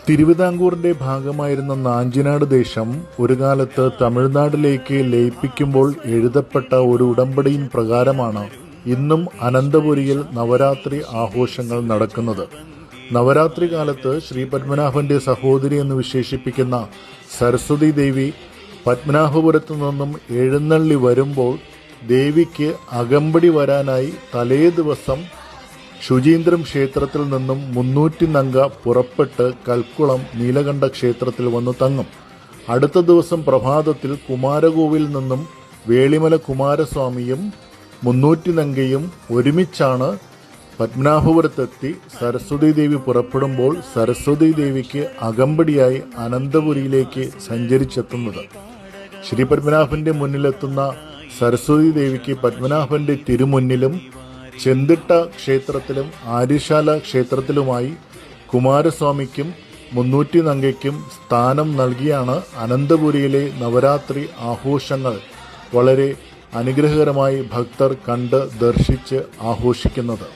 തിരുവിതാംകൂറിന്റെ ഭാഗമായിരുന്ന നാഞ്ചിനാട് ദേശം ഒരു കാലത്ത് തമിഴ്നാട്ടിലേക്ക് ലയിപ്പിക്കുമ്പോൾ എഴുതപ്പെട്ട ഒരു ഉടമ്പടിയിൻ പ്രകാരമാണ് ഇന്നും അനന്തപുരിയിൽ നവരാത്രി ആഘോഷങ്ങൾ നടക്കുന്നത്. നവരാത്രി കാലത്ത് ശ്രീ പത്മനാഭന്റെ സഹോദരി എന്ന് വിശേഷിപ്പിക്കുന്ന സരസ്വതി ദേവി പത്മനാഭപുരത്തു നിന്നും എഴുന്നള്ളി വരുമ്പോൾ ദേവിക്ക് അകമ്പടി വരാനായി തലേ ദിവസം ശുചീന്ദ്രം ക്ഷേത്രത്തിൽ നിന്നും 300 നങ്ക പുറപ്പെട്ട് കൽക്കുളം നീലകണ്ഠ ക്ഷേത്രത്തിൽ വന്നു തങ്ങും. അടുത്ത ദിവസം പ്രഭാതത്തിൽ കുമാരകോവിൽ നിന്നും വേളിമല കുമാരസ്വാമിയും 300 നങ്കയും ഒരുമിച്ചാണ് പത്മനാഭപുരത്തെത്തി സരസ്വതി ദേവി പുറപ്പെടുമ്പോൾ സരസ്വതി ദേവിക്ക് അകമ്പടിയായി അനന്തപുരിയിലേക്ക് സഞ്ചരിച്ചെത്തുന്നത്. ശ്രീ പത്മനാഭന്റെ മുന്നിലെത്തുന്ന സരസ്വതി ദേവിക്ക് പത്മനാഭന്റെ തിരുമുന്നിലും ചെന്തിട്ട ക്ഷേത്രത്തിലും ആര്യശാല ക്ഷേത്രത്തിലുമായി കുമാരസ്വാമിക്കും 300 നങ്കയ്ക്കും സ്ഥാനം നൽകിയാണ് അനന്തപുരിയിലെ നവരാത്രി ആഘോഷങ്ങൾ വളരെ അനുഗ്രഹകരമായി ഭക്തർ കണ്ട് ദർശിച്ച് ആഘോഷിക്കുന്നത്.